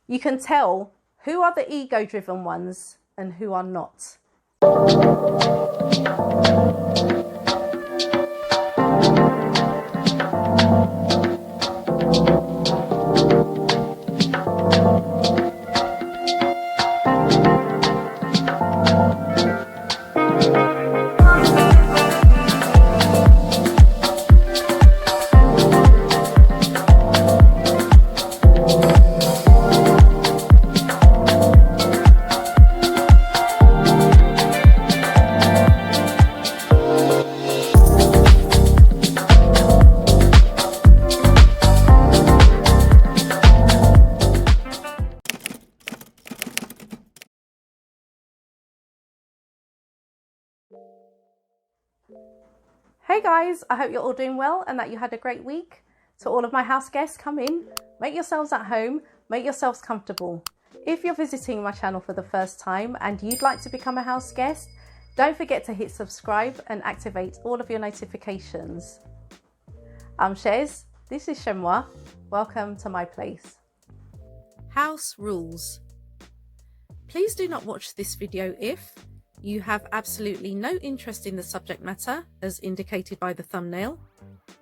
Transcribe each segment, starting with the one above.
You can tell who are the ego-driven ones and who are not. Hey guys, I hope you're all doing well and that you had a great week. To all of my house guests, come in, make yourselves at home, make yourselves comfortable. If you're visiting my channel for the first time and you'd like to become a house guest, don't forget to hit subscribe and activate all of your notifications. I'm Chez, this is Chez M0i. Welcome to my place. House rules. Please do not watch this video if you have absolutely no interest in the subject matter, as indicated by the thumbnail.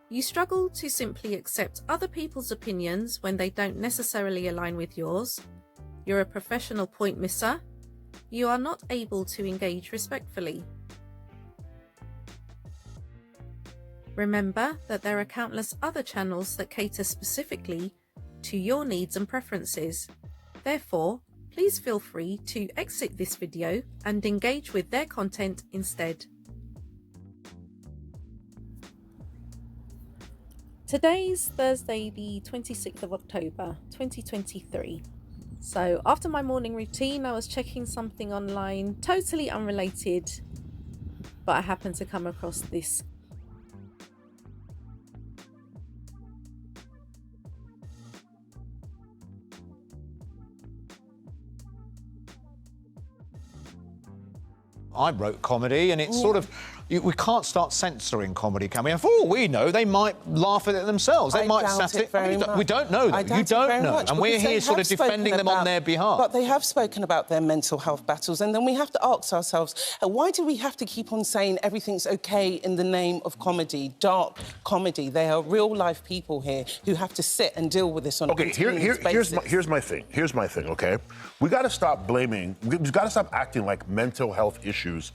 You struggle to simply accept other people's opinions when they don't necessarily align with yours. You're a professional point misser. You are not able to engage respectfully. Remember that there are countless other channels that cater specifically to your needs and preferences. Therefore, please feel free to exit this video and engage with their content instead. Today's Thursday, the 26th of October, 2023. So after my morning routine, I was checking something online, totally unrelated, but I happened to come across this. I wrote comedy, and it's sort of, we can't start censoring comedy, can we? And for all we know, they might laugh at it themselves. They might sat it. We don't know, though. You don't know. And we're here sort of defending them on their behalf. But they have spoken about their mental health battles, and then we have to ask ourselves, why do we have to keep on saying everything's okay in the name of comedy, dark comedy? They are real-life people here who have to sit and deal with this on a continuous basis. Here's my thing, okay? We got to stop blaming, we've got to stop acting like mental health issues,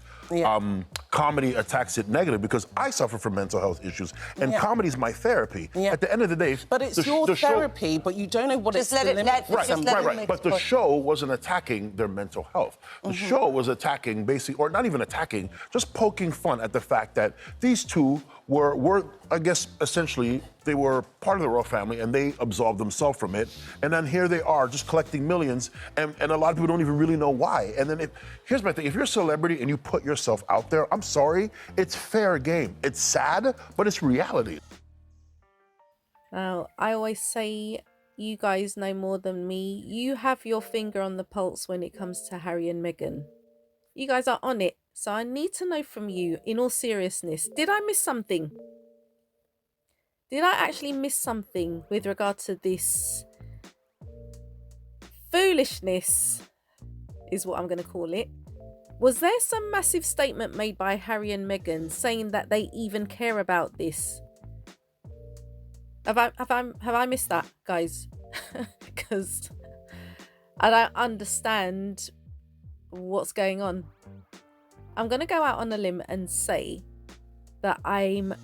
comedy attacks it negative, because I suffer from mental health issues, and comedy's my therapy. At the end of the day... But it's your therapy, but you don't know what it's Right. But the show wasn't attacking their mental health. The show was attacking, basically, or not even attacking, just poking fun at the fact that these two were, I guess, essentially, they were part of the royal family and they absolved themselves from it. And then here they are just collecting millions, and a lot of people don't even really know why. And then here's my thing, if you're a celebrity and you put yourself out there, I'm sorry, it's fair game. It's sad, but it's reality. Now, I always say, you guys know more than me. You have your finger on the pulse when it comes to Harry and Meghan. You guys are on it. So I need to know from you, in all seriousness, did I miss something? Did I actually miss something with regard to this foolishness, is what I'm going to call it? Was there some massive statement made by Harry and Meghan saying that they even care about this? Have I missed that, guys? Because I don't understand what's going on. I'm going to go out on a limb and say that I'm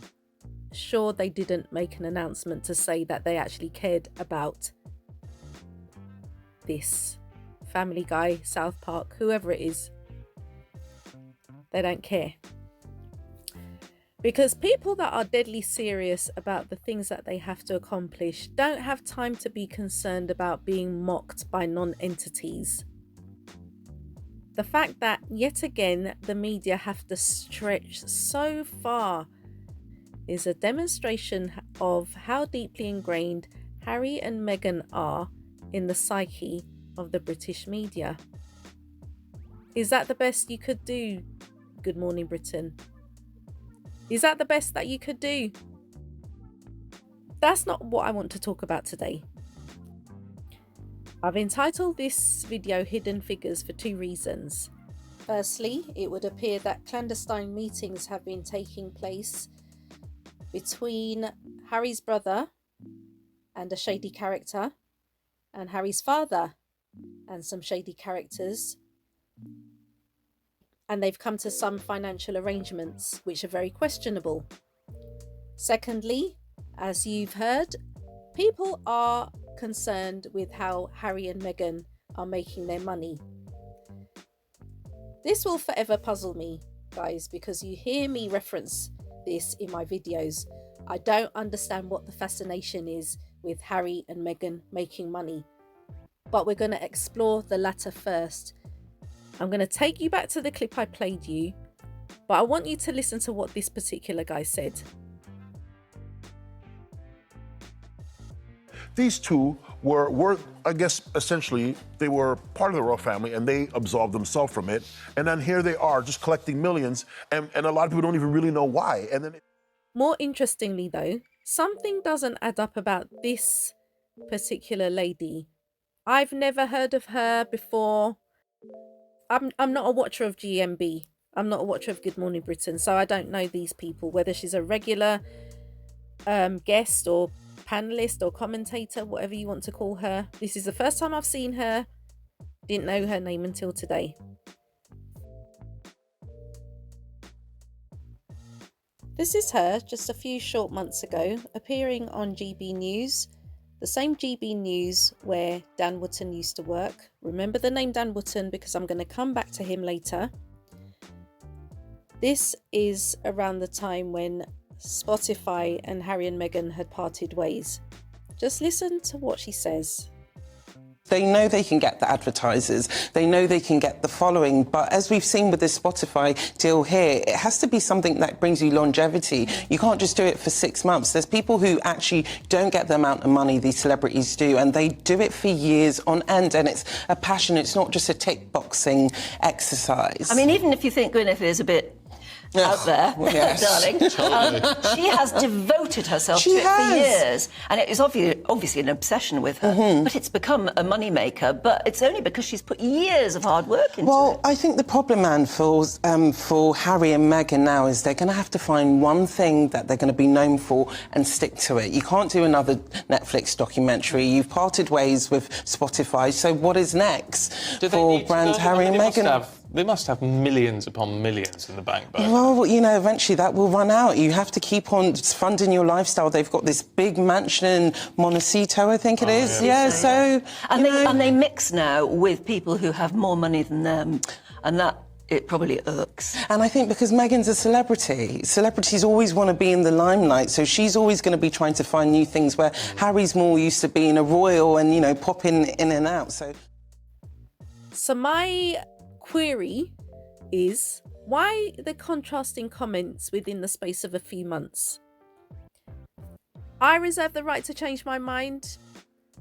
sure they didn't make an announcement to say that they actually cared about this. Family Guy, South Park, whoever it is. They don't care. Because people that are deadly serious about the things that they have to accomplish don't have time to be concerned about being mocked by non-entities. The fact that, yet again, the media have to stretch so far is a demonstration of how deeply ingrained Harry and Meghan are in the psyche of the British media. Is that the best you could do, Good Morning Britain? Is that the best that you could do? That's not what I want to talk about today. I've entitled this video Hidden Figures for two reasons. Firstly, it would appear that clandestine meetings have been taking place between Harry's brother and a shady character, and Harry's father and some shady characters, and they've come to some financial arrangements which are very questionable. Secondly, as you've heard, people are concerned with how Harry and Meghan are making their money. This will forever puzzle me, guys, because you hear me reference this in my videos. I don't understand what the fascination is with Harry and Meghan making money, but we're going to explore the latter first. I'm going to take you back to the clip I played you, but I want you to listen to what this particular guy said. These two were, I guess, essentially, they were part of the royal family and they absolved themselves from it. And then here they are just collecting millions, and a lot of people don't even really know why. And then More interestingly though, something doesn't add up about this particular lady. I've never heard of her before. I'm not a watcher of GMB. I'm not a watcher of Good Morning Britain, so I don't know these people, whether she's a regular guest or panelist or commentator, whatever you want to call her. This is the first time I've seen her. Didn't know her name until today. This is her just a few short months ago, appearing on GB News, the same GB News where Dan Wootton used to work. Remember the name Dan Wootton because I'm going to come back to him later. This is around the time when Spotify and Harry and Meghan had parted ways. Just listen to what she says. They know they can get the advertisers, they know they can get the following, but as we've seen with this Spotify deal here, it has to be something that brings you longevity. You can't just do it for 6 months. There's people who actually don't get the amount of money these celebrities do, and they do it for years on end, and it's a passion. It's not just a tick boxing exercise. I mean, even if you think Gwyneth is a bit out there, yes. darling. She has devoted herself to it for years, and it is obviously an obsession with her. But it's become a moneymaker. But it's only because she's put years of hard work into it. Well, I think the problem, man, for Harry and Meghan now is they're going to have to find one thing that they're going to be known for and stick to it. You can't do another Netflix documentary. You've parted ways with Spotify, so what is next for brand Harry and Meghan? They must have millions upon millions in the bank, though. Well, you know, eventually that will run out. You have to keep on funding your lifestyle. They've got this big mansion in Montecito, I think it is. Yeah, so... And they mix now with people who have more money than them, and that it probably irks. And I think because Meghan's a celebrity, celebrities always want to be in the limelight, so she's always going to be trying to find new things, where Harry's more used to being a royal and, you know, popping in and out, So my query is, why the contrasting comments within the space of a few months? I reserve the right to change my mind.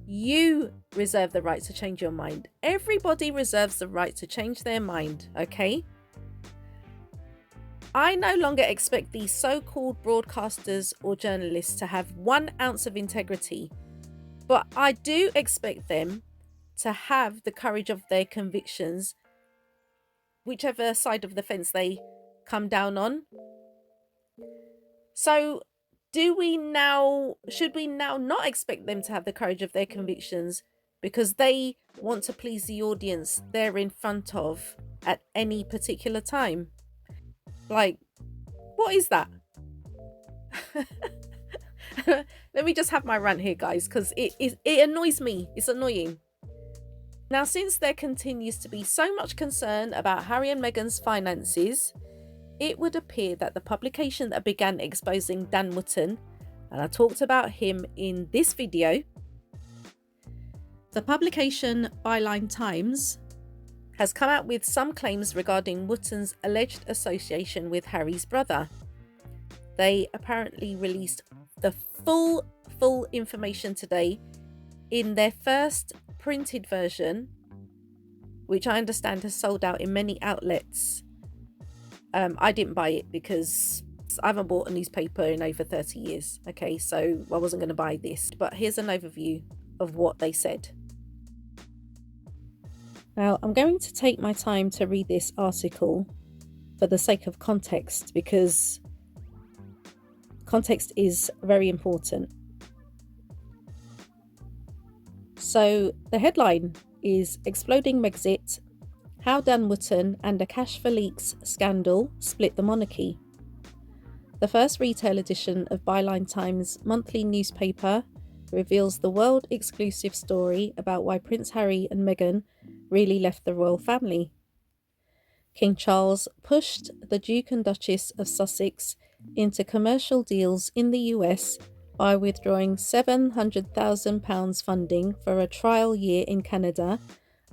You reserve the right to change your mind. Everybody reserves the right to change their mind, okay? I no longer expect these so-called broadcasters or journalists to have 1 ounce of integrity, but I do expect them to have the courage of their convictions, whichever side of the fence they come down on. So should we now not expect them to have the courage of their convictions because they want to please the audience they're in front of at any particular time? Like, what is that? Let me just have my rant here, guys, because it annoys me. It's annoying. Now, since there continues to be so much concern about Harry and Meghan's finances, it would appear that the publication that began exposing Dan Wootton, and I talked about him in this video, the publication Byline Times has come out with some claims regarding Wootton's alleged association with Harry's brother. They apparently released the full information today in their first printed version, which I understand has sold out in many outlets. I didn't buy it because I haven't bought a newspaper in over 30 years. Okay, so I wasn't going to buy this. But here's an overview of what they said. Now, I'm going to take my time to read this article for the sake of context, because context is very important. So the headline is Exploding Megxit, How Dan Wootton and a Cash for Leaks Scandal Split the Monarchy. The first retail edition of Byline Times monthly newspaper reveals the world-exclusive story about why Prince Harry and Meghan really left the royal family. King Charles pushed the Duke and Duchess of Sussex into commercial deals in the US by withdrawing £700,000 funding for a trial year in Canada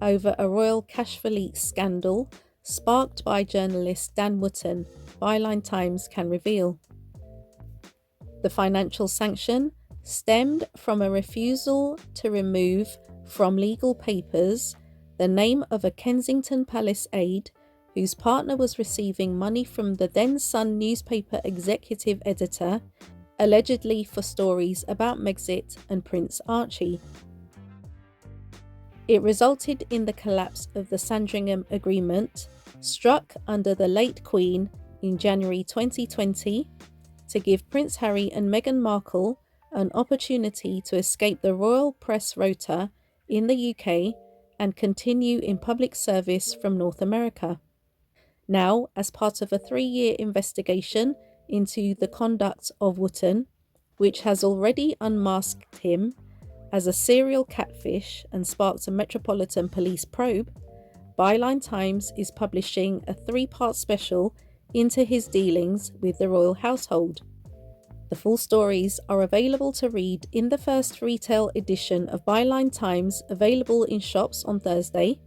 over a royal cash for leaks scandal sparked by journalist Dan Wootton, Byline Times can reveal. The financial sanction stemmed from a refusal to remove from legal papers the name of a Kensington Palace aide whose partner was receiving money from the then Sun newspaper executive editor, allegedly for stories about Megxit and Prince Archie. It resulted in the collapse of the Sandringham Agreement, struck under the late Queen in January 2020, to give Prince Harry and Meghan Markle an opportunity to escape the royal press rota in the UK and continue in public service from North America. Now, as part of a 3-year investigation into the conduct of Wootton, which has already unmasked him as a serial catfish and sparked a Metropolitan Police probe, Byline Times is publishing a 3-part special into his dealings with the royal household. The full stories are available to read in the first retail edition of Byline Times, available in shops on Thursday,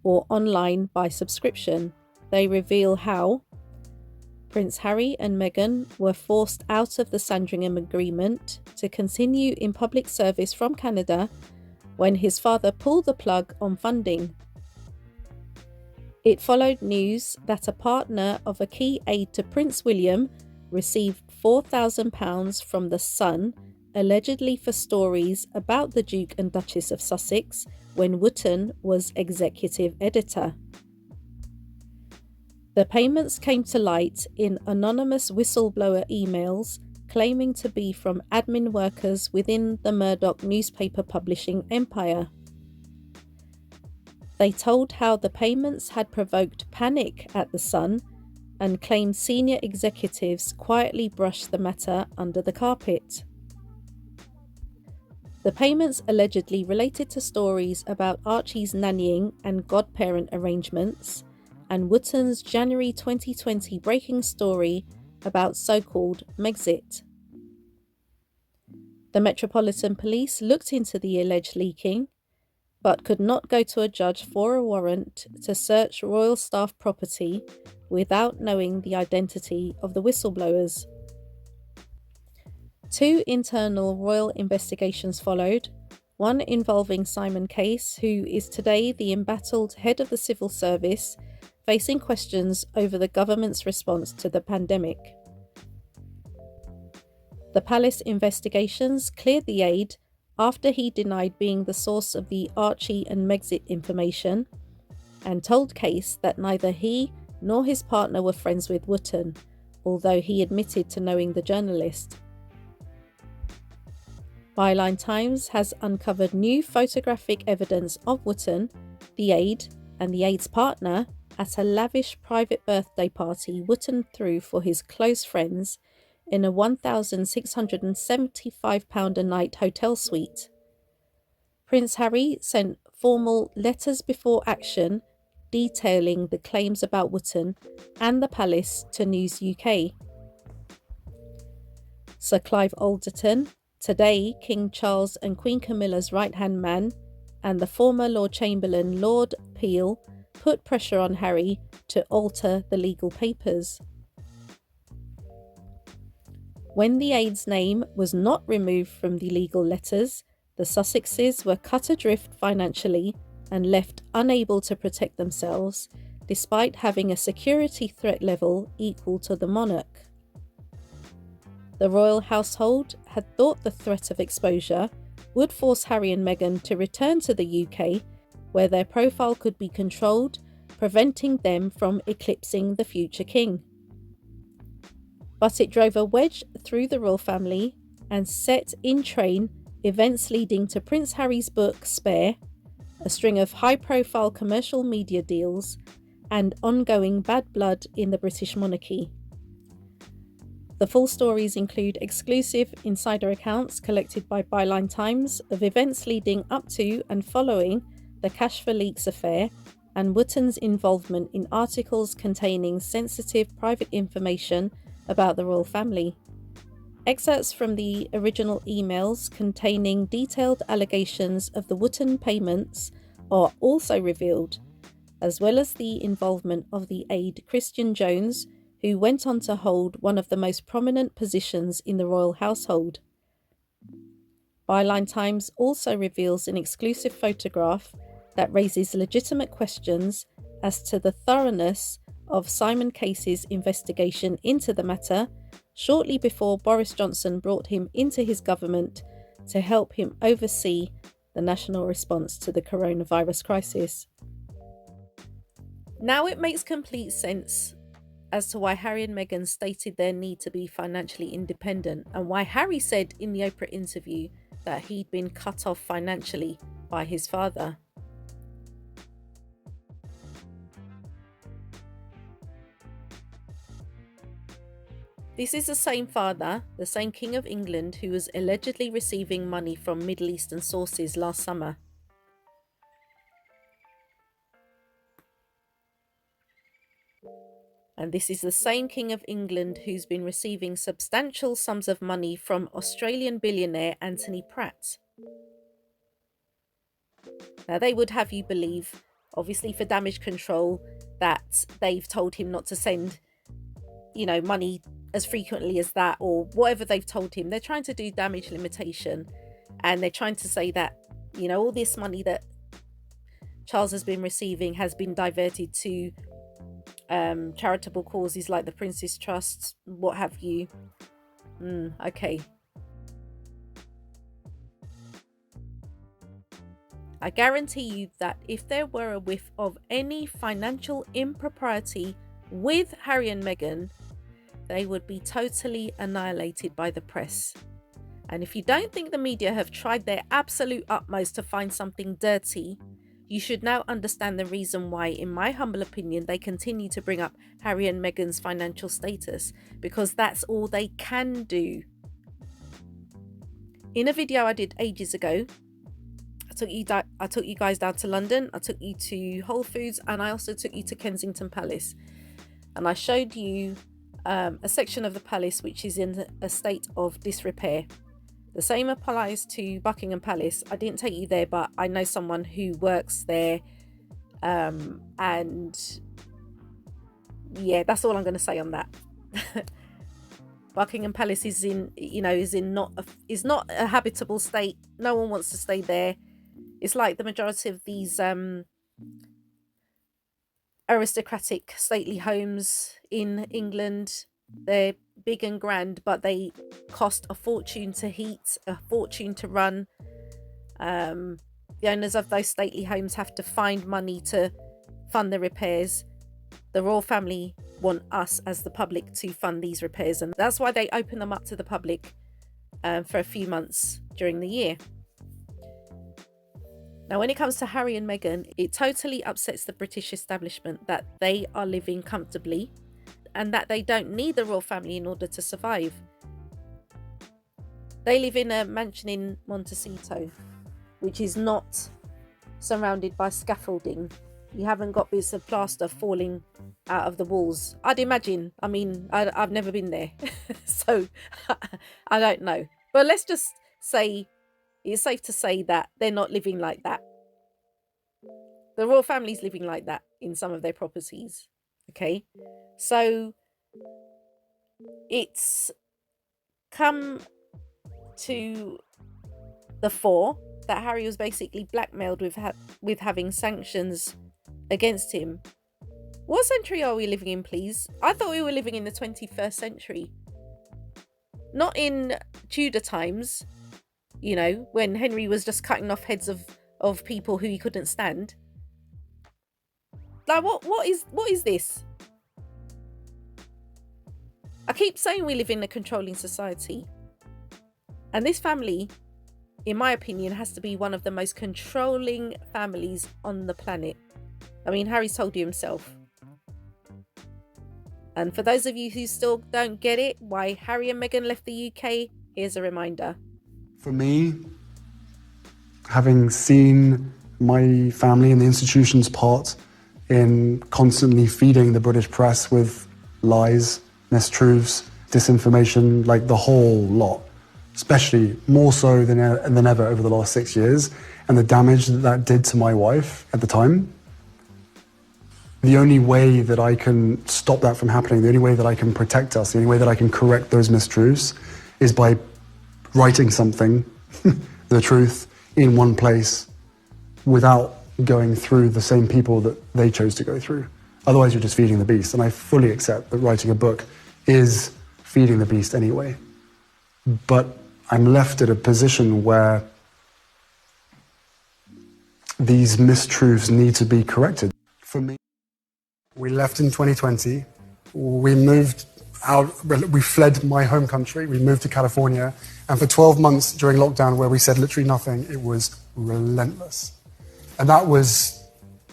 or online by subscription. They reveal how Prince Harry and Meghan were forced out of the Sandringham Agreement to continue in public service from Canada when his father pulled the plug on funding. It followed news that a partner of a key aide to Prince William received £4,000 from the Sun, allegedly for stories about the Duke and Duchess of Sussex when Wootton was executive editor. The payments came to light in anonymous whistleblower emails claiming to be from admin workers within the Murdoch newspaper publishing empire. They told how the payments had provoked panic at the Sun and claimed senior executives quietly brushed the matter under the carpet. The payments allegedly related to stories about Archie's nannying and godparent arrangements, and Wootton's January 2020 breaking story about so-called Megxit. The Metropolitan Police looked into the alleged leaking, but could not go to a judge for a warrant to search royal staff property without knowing the identity of the whistleblowers. 2 internal royal investigations followed, one involving Simon Case, who is today the embattled head of the civil service, facing questions over the government's response to the pandemic. The palace investigations cleared the aide after he denied being the source of the Archie and Megxit information and told Case that neither he nor his partner were friends with Wootton, although he admitted to knowing the journalist. Byline Times has uncovered new photographic evidence of Wootton, the aide, and the aide's partner at a lavish private birthday party Wootton threw for his close friends in a £1,675 a night hotel suite. Prince Harry sent formal letters before action detailing the claims about Wootton and the palace to News UK. Sir Clive Alderton, today King Charles and Queen Camilla's right-hand man, and the former Lord Chamberlain Lord Peel put pressure on Harry to alter the legal papers. When the aide's name was not removed from the legal letters, the Sussexes were cut adrift financially and left unable to protect themselves, despite having a security threat level equal to the monarch. The royal household had thought the threat of exposure would force Harry and Meghan to return to the UK, where their profile could be controlled, preventing them from eclipsing the future king. But it drove a wedge through the royal family and set in train events leading to Prince Harry's book Spare, a string of high-profile commercial media deals, and ongoing bad blood in the British monarchy. The full stories include exclusive insider accounts collected by Byline Times of events leading up to and following the Cash for Leaks affair, and Wootton's involvement in articles containing sensitive private information about the royal family. Excerpts from the original emails containing detailed allegations of the Wootton payments are also revealed, as well as the involvement of the aide Christian Jones, who went on to hold one of the most prominent positions in the royal household. Byline Times also reveals an exclusive photograph that raises legitimate questions as to the thoroughness of Simon Case's investigation into the matter shortly before Boris Johnson brought him into his government to help him oversee the national response to the coronavirus crisis. Now it makes complete sense as to why Harry and Meghan stated their need to be financially independent, and why Harry said in the Oprah interview that he'd been cut off financially by his father. This is the same father, the same King of England, who was allegedly receiving money from Middle Eastern sources last summer. And this is the same King of England who's been receiving substantial sums of money from Australian billionaire Anthony Pratt. Now, they would have you believe, obviously for damage control, that they've told him not to send, money as frequently as that, or whatever they've told him. They're trying to do damage limitation, and they're trying to say that, all this money that Charles has been receiving has been diverted to charitable causes like the Prince's Trust, what have you. Okay. I guarantee you that if there were a whiff of any financial impropriety with Harry and Meghan, they would be totally annihilated by the press. And if you don't think the media have tried their absolute utmost to find something dirty, you should now understand the reason why, in my humble opinion, they continue to bring up Harry and Meghan's financial status, because that's all they can do. In a video I did ages ago, I took you guys down to London, I took you to Whole Foods, and I also took you to Kensington Palace. And I showed you a section of the palace which is in a state of disrepair. The same applies to Buckingham Palace. I didn't take you there, but I know someone who works there. And yeah, that's all I'm going to say on that. Buckingham Palace is not a habitable state. No one wants to stay there. It's like the majority of these aristocratic stately homes in England. They're big and grand, but they cost a fortune to heat, a fortune to run. The owners of those stately homes have to find money to fund the repairs. The royal family want us as the public to fund these repairs, and that's why they open them up to the public for a few months during the year. Now, when it comes to Harry and Meghan, it totally upsets the British establishment that they are living comfortably and that they don't need the royal family in order to survive. They live in a mansion in Montecito, which is not surrounded by scaffolding. You haven't got bits of plaster falling out of the walls. I'd imagine. I mean, I've never been there, so I don't know. But let's just say it's safe to say that they're not living like that. The royal family's living like that in some of their properties. Okay, so it's come to the fore that Harry was basically blackmailed with having sanctions against him. What century are we living in, please? I thought we were living in the 21st century. Not in Tudor times, when Henry was just cutting off heads of people who he couldn't stand. Like, what is this? I keep saying we live in a controlling society. And this family, in my opinion, has to be one of the most controlling families on the planet. I mean, Harry's told you himself. And for those of you who still don't get it, why Harry and Meghan left the UK, here's a reminder. For me, having seen my family and the institution's part in constantly feeding the British press with lies, mistruths, disinformation, like the whole lot, especially more so than ever over the last 6 years, and the damage that did to my wife at the time, the only way that I can stop that from happening, the only way that I can protect us, the only way that I can correct those mistruths is by writing something, the truth, in one place without going through the same people that they chose to go through. Otherwise, you're just feeding the beast. And I fully accept that writing a book is feeding the beast anyway. But I'm left at a position where these mistruths need to be corrected. For me, we left in 2020. We moved out, we fled my home country. We moved to California. And for 12 months during lockdown, where we said literally nothing, it was relentless. And that was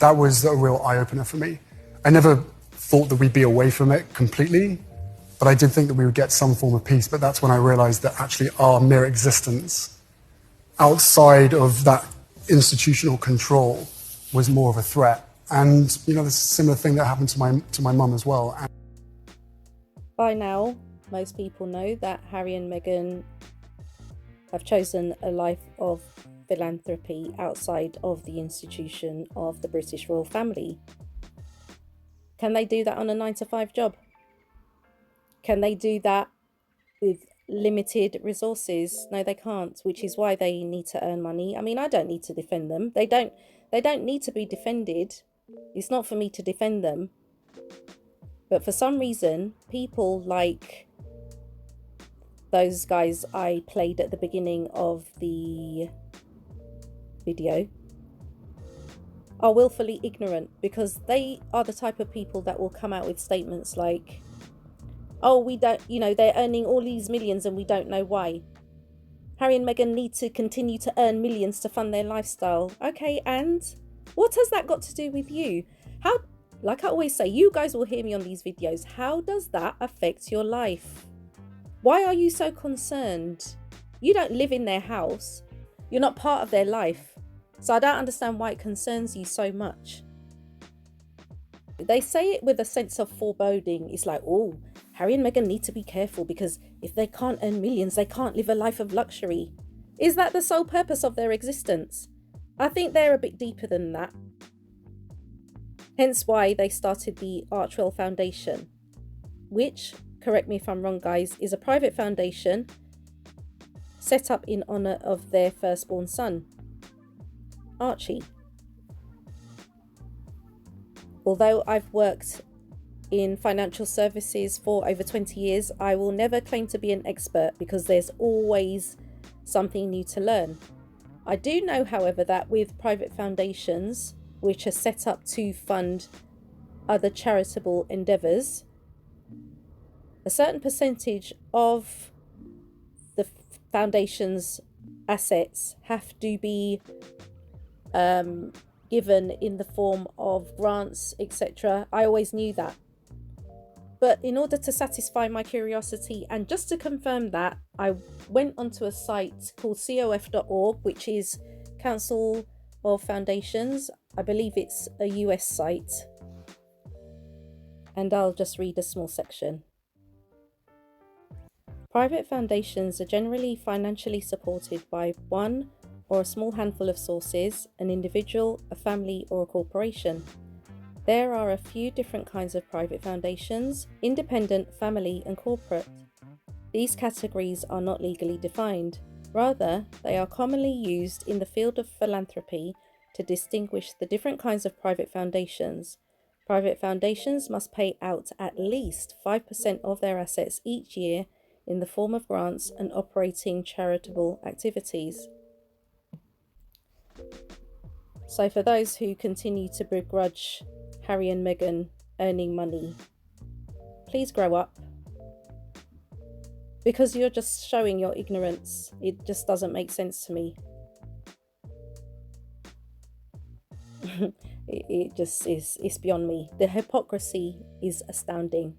a real eye-opener for me. I never thought that we'd be away from it completely, but I did think that we would get some form of peace. But that's when I realized that actually our mere existence outside of that institutional control was more of a threat. And, you know, there's a similar thing that happened to my mum as well. By now, most people know that Harry and Meghan have chosen a life of philanthropy outside of the institution of the British royal family. Can they do that on a 9-to-5 job? Can they do that with limited resources? No, they can't, which is why they need to earn money. I mean, I don't need to defend them. They don't need to be defended. It's not for me to defend them. But for some reason, people like those guys I played at the beginning of the video are willfully ignorant, because they are the type of people that will come out with statements like, oh, we don't, you know, they're earning all these millions and we don't know why. Harry and Meghan need to continue to earn millions to fund their lifestyle. Okay, and what has that got to do with you? How, like I always say, you guys will hear me on these videos. How does that affect your life? Why are you so concerned? You don't live in their house. You're not part of their life. So I don't understand why it concerns you so much. They say it with a sense of foreboding. It's like, oh, Harry and Meghan need to be careful because if they can't earn millions, they can't live a life of luxury. Is that the sole purpose of their existence? I think they're a bit deeper than that. Hence why they started the Archwell Foundation, which, correct me if I'm wrong guys, is a private foundation set up in honour of their firstborn son, Archie. Although I've worked in financial services for over 20 years, I will never claim to be an expert because there's always something new to learn. I do know, however, that with private foundations, which are set up to fund other charitable endeavours, a certain percentage of the foundation's assets have to be given in the form of grants, etc. I always knew that. But in order to satisfy my curiosity and just to confirm that, I went onto a site called cof.org, which is Council of Foundations. I believe it's a US site. And I'll just read a small section. Private foundations are generally financially supported by one or a small handful of sources, an individual, a family, or a corporation. There are a few different kinds of private foundations: independent, family, and corporate. These categories are not legally defined. Rather, they are commonly used in the field of philanthropy to distinguish the different kinds of private foundations. Private foundations must pay out at least 5% of their assets each year in the form of grants and operating charitable activities. So for those who continue to begrudge Harry and Meghan earning money. Please grow up. Because you're just showing your ignorance. It just doesn't make sense to me. It just is, it's beyond me. The hypocrisy is astounding.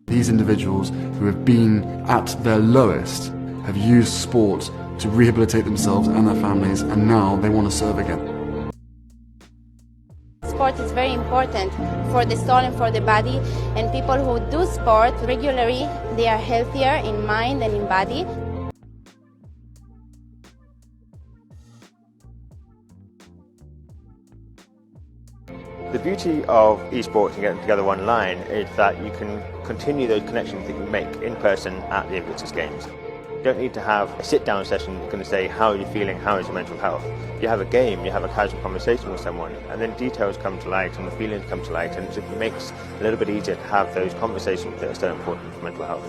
These individuals who have been at their lowest have used sport to rehabilitate themselves and their families, and now they want to serve again. Sport is very important for the soul and for the body, and people who do sport regularly, they are healthier in mind and in body. The beauty of esports and getting together online is that you can continue those connections that you make in person at the Invictus Games. You don't need to have a sit-down session that's going to say, how are you feeling, how is your mental health? You have a game, you have a casual conversation with someone, and then details come to light and the feelings come to light, and it just makes it a little bit easier to have those conversations that are so important for mental health.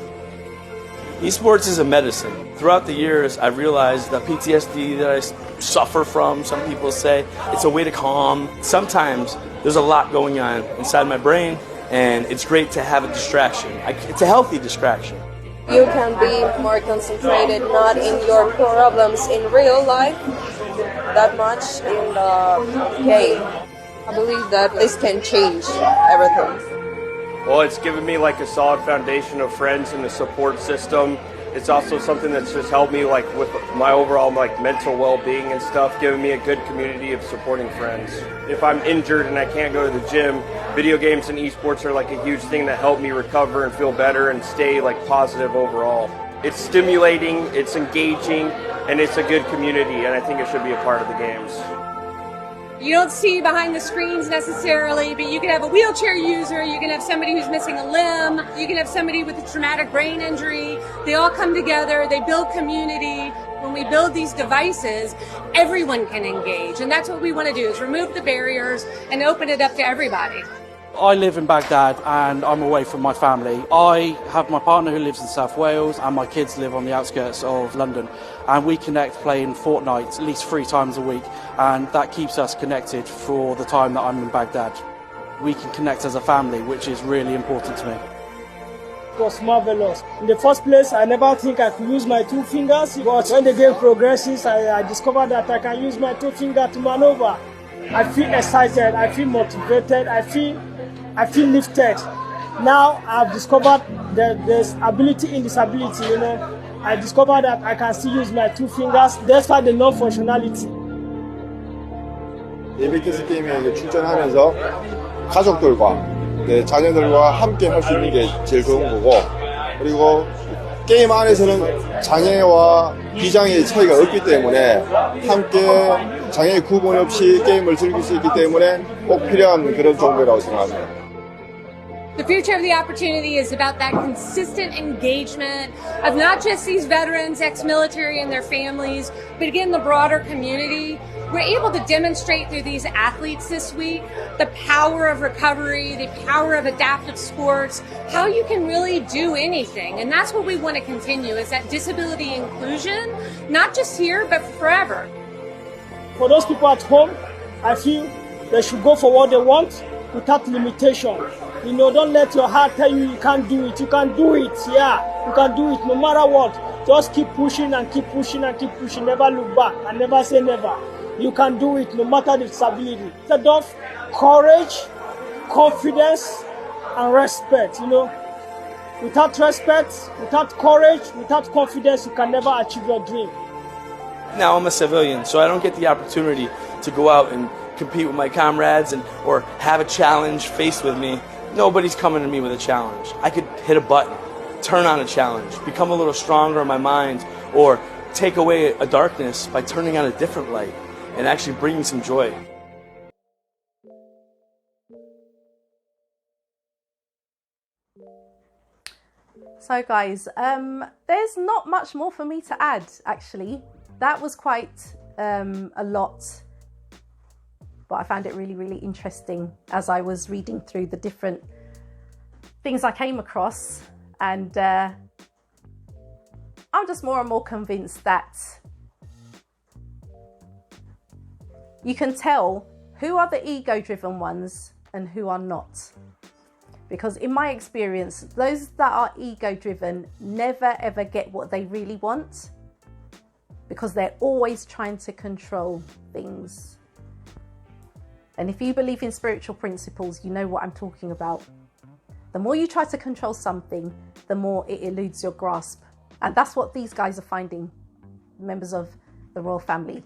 Esports is a medicine. Throughout the years, I've realized that PTSD that I suffer from, some people say, it's a way to calm. Sometimes there's a lot going on inside my brain, and it's great to have a distraction. It's a healthy distraction. You can be more concentrated, not in your problems in real life, that much in the game. I believe that this can change everything. Well, it's given me like a solid foundation of friends and a support system. It's also something that's just helped me like with my overall like mental well-being and stuff, giving me a good community of supporting friends. If I'm injured and I can't go to the gym, video games and esports are like a huge thing that help me recover and feel better and stay like positive overall. It's stimulating, it's engaging, and it's a good community, and I think it should be a part of the games. You don't see behind the screens necessarily, but you can have a wheelchair user, you can have somebody who's missing a limb, you can have somebody with a traumatic brain injury. They all come together, they build community. When we build these devices, everyone can engage, and that's what we want to do, is remove the barriers and open it up to everybody. I live in Baghdad and I'm away from my family. I have my partner who lives in South Wales and my kids live on the outskirts of London, and we connect playing Fortnite at least 3 times a week, and that keeps us connected for the time that I'm in Baghdad. We can connect as a family, which is really important to me. It was marvelous. In the first place, I never think I could use my 2 fingers, but when the game progresses, I discovered that I can use my 2 fingers to maneuver. I feel excited, I feel motivated, I feel lifted. Now I've discovered that there's ability in disability, you know. I discovered that I can still use my 2 fingers despite the non-functionality. 인빅투스 게임에 출전하면서 가족들과 자녀들과 함께 할 수 있는 게 제일 좋은 거고, 그리고 게임 안에서는 장애와 비장애의 차이가 없기 때문에 함께 장애 구분 없이 게임을 즐길 수 있기 때문에 꼭 필요한 그런 종목이라고 생각합니다. The future of the opportunity is about that consistent engagement of not just these veterans, ex-military and their families, but again, the broader community. We're able to demonstrate through these athletes this week the power of recovery, the power of adaptive sports, how you can really do anything. And that's what we want to continue, is that disability inclusion, not just here, but forever. For those people at home, I feel they should go for what they want without limitation. You know, don't let your heart tell you you can't do it. You can do it, yeah. You can do it no matter what. Just keep pushing and keep pushing and keep pushing. Never look back and never say never. You can do it no matter the disability. Instead of courage, confidence, and respect, you know. Without respect, without courage, without confidence, you can never achieve your dream. Now I'm a civilian, so I don't get the opportunity to go out and compete with my comrades or have a challenge faced with me. Nobody's coming to me with a challenge. I could hit a button, turn on a challenge, become a little stronger in my mind, or take away a darkness by turning on a different light and actually bringing some joy. So guys, there's not much more for me to add, actually. That was quite a lot, but I found it really, really interesting as I was reading through the different things I came across, and I'm just more and more convinced that you can tell who are the ego-driven ones and who are not. Because in my experience, those that are ego-driven never ever get what they really want, because they're always trying to control things. And if you believe in spiritual principles, you know what I'm talking about. The more you try to control something, the more it eludes your grasp. And that's what these guys are finding, members of the royal family.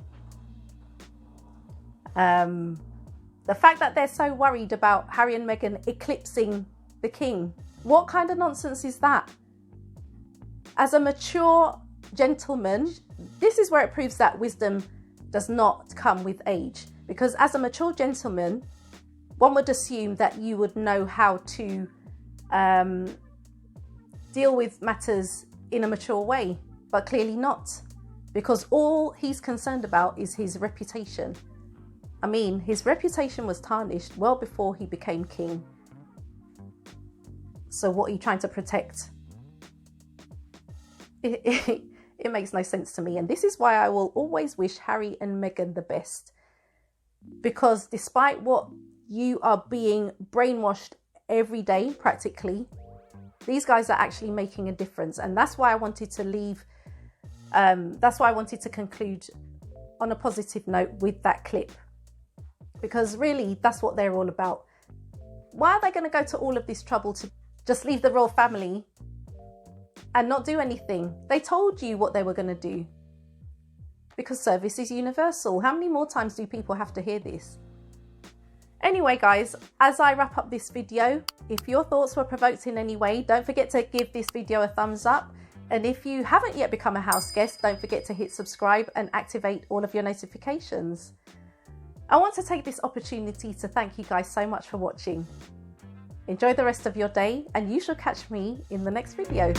The fact that they're so worried about Harry and Meghan eclipsing the king, what kind of nonsense is that? As a mature gentleman, this is where it proves that wisdom does not come with age. Because as a mature gentleman, one would assume that you would know how to deal with matters in a mature way, but clearly not. Because all he's concerned about is his reputation. I mean, his reputation was tarnished well before he became king. So what are you trying to protect? It makes no sense to me. And this is why I will always wish Harry and Meghan the best. Because despite what you are being brainwashed every day, practically, these guys are actually making a difference. And that's why I wanted to leave, that's why I wanted to conclude on a positive note with that clip. Because really, that's what they're all about. Why are they going to go to all of this trouble to just leave the royal family and not do anything? They told you what they were going to do. Because service is universal. How many more times do people have to hear this? Anyway, guys, as I wrap up this video, if your thoughts were provoked in any way, don't forget to give this video a thumbs up. And if you haven't yet become a house guest, don't forget to hit subscribe and activate all of your notifications. I want to take this opportunity to thank you guys so much for watching. Enjoy the rest of your day, and you shall catch me in the next video.